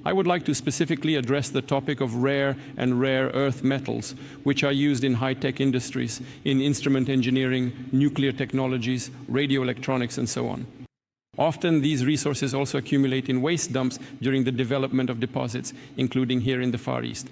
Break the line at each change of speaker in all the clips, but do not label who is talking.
I would like to specifically address the topic of rare and rare earth metals, which are used in high-tech industries, in instrument engineering, nuclear technologies, radio electronics, and so on. Often these resources also accumulate in waste dumps during the development of deposits, including here in the Far East.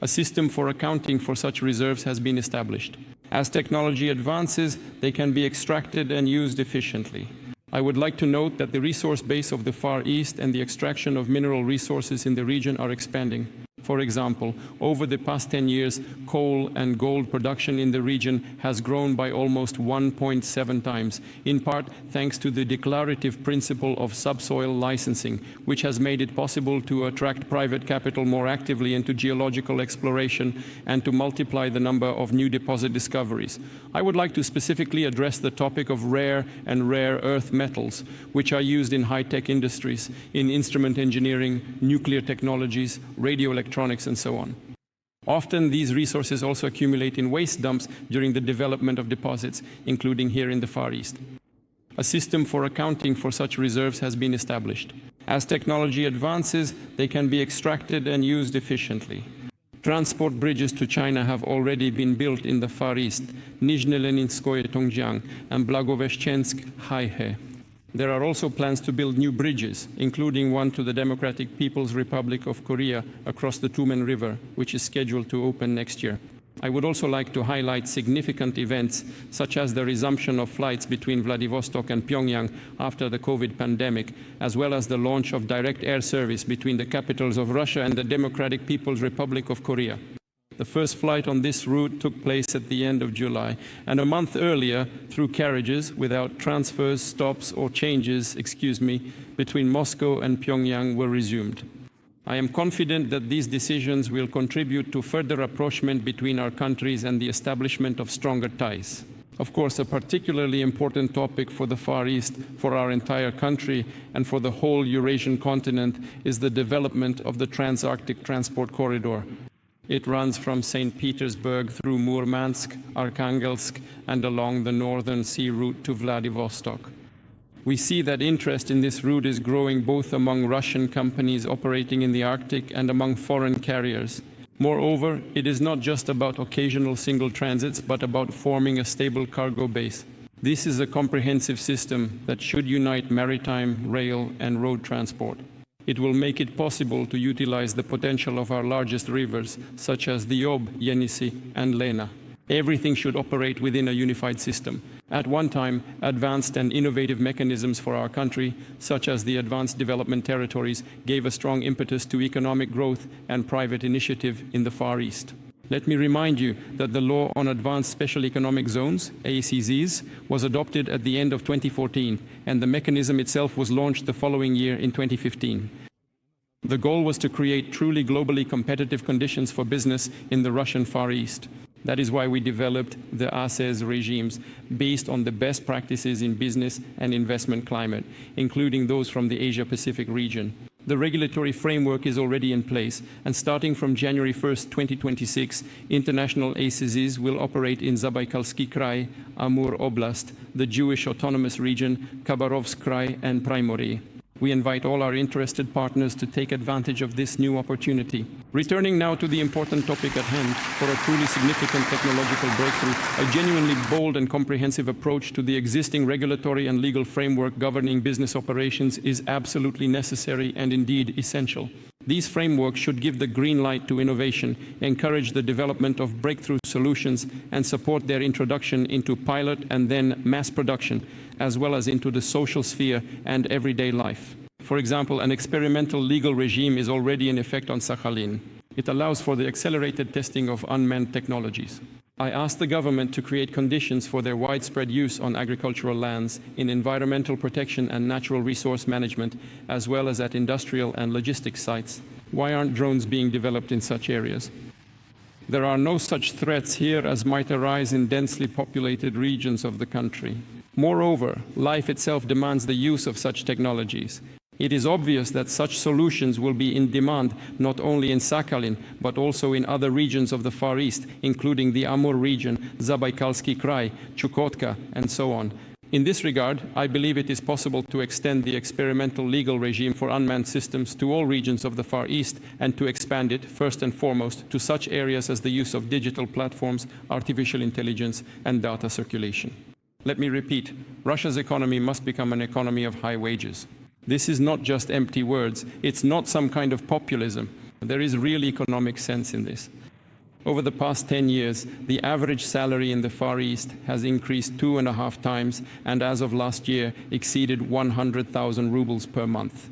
A system for accounting for such reserves has been established. As technology advances, they can be extracted and used efficiently. I would like to note that the resource base of the Far East and the extraction of mineral resources in the region are expanding. For example, over the past 10 years, coal and gold production in the region has grown by almost 1.7 times, in part thanks to the declarative principle of subsoil licensing, which has made it possible to attract private capital more actively into geological exploration and to multiply the number of new deposit discoveries. I would like to specifically address the topic of rare and rare earth metals, which are used in high-tech industries, in instrument engineering, nuclear technologies, radio electronics, and so on. Often these resources also accumulate in waste dumps during the development of deposits, including here in the Far East. A system for accounting for such reserves has been established. As technology advances, they can be extracted and used efficiently. Transport bridges to China have already been built in the Far East, Nizhne-Leninskoye Tongjiang and Blagoveshchensk Haihe. There are also plans to build new bridges, including one to the Democratic People's Republic of Korea across the Tumen River, which is scheduled to open next year. I would also like to highlight significant events, such as the resumption of flights between Vladivostok and Pyongyang after the COVID pandemic, as well as the launch of direct air service between the capitals of Russia and the Democratic People's Republic of Korea. The first flight on this route took place at the end of July, and a month earlier, through carriages without transfers, stops, or changes, between Moscow and Pyongyang were resumed. I am confident that these decisions will contribute to further rapprochement between our countries and the establishment of stronger ties. Of course, a particularly important topic for the Far East, for our entire country, and for the whole Eurasian continent is the development of the TransArctic transport corridor. It runs from St. Petersburg through Murmansk, Arkhangelsk, and along the northern sea route to Vladivostok. We see that interest in this route is growing both among Russian companies operating in the Arctic and among foreign carriers. Moreover, it is not just about occasional single transits, but about forming a stable cargo base. This is a comprehensive system that should unite maritime, rail, and road transport. It will make it possible to utilize the potential of our largest rivers, such as the Ob, Yenisei, and Lena. Everything should operate within a unified system. At one time, advanced and innovative mechanisms for our country, such as the Advanced Development Territories, gave a strong impetus to economic growth and private initiative in the Far East. Let me remind you that the Law on Advanced Special Economic Zones, ACZs, was adopted at the end of 2014, and the mechanism itself was launched the following year in 2015. The goal was to create truly globally competitive conditions for business in the Russian Far East. That is why we developed the ACEZ regimes based on the best practices in business and investment climate, including those from the Asia-Pacific region. The regulatory framework is already in place, and starting from January 1st, 2026, international ACZs will operate in Zabaikalsky Krai, Amur Oblast, the Jewish Autonomous Region, Khabarovsk Krai, and Primorye. We invite all our interested partners to take advantage of this new opportunity. Returning now to the important topic at hand, for a truly significant technological breakthrough, a genuinely bold and comprehensive approach to the existing regulatory and legal framework governing business operations is absolutely necessary and indeed essential. These frameworks should give the green light to innovation, encourage the development of breakthrough solutions, and support their introduction into pilot and then mass production, as well as into the social sphere and everyday life. For example, an experimental legal regime is already in effect on Sakhalin. It allows for the accelerated testing of unmanned technologies. I asked the government to create conditions for their widespread use on agricultural lands, in environmental protection and natural resource management, as well as at industrial and logistics sites. Why aren't drones being developed in such areas? There are no such threats here as might arise in densely populated regions of the country. Moreover, life itself demands the use of such technologies. It is obvious that such solutions will be in demand not only in Sakhalin, but also in other regions of the Far East, including the Amur region, Zabaikalsky Krai, Chukotka, and so on. In this regard, I believe it is possible to extend the experimental legal regime for unmanned systems to all regions of the Far East and to expand it, first and foremost, to such areas as the use of digital platforms, artificial intelligence, and data circulation. Let me repeat, Russia's economy must become an economy of high wages. This is not just empty words. It's not some kind of populism. There is real economic sense in this. Over the past 10 years, the average salary in the Far East has increased 2.5 times and as of last year exceeded 100,000 rubles per month.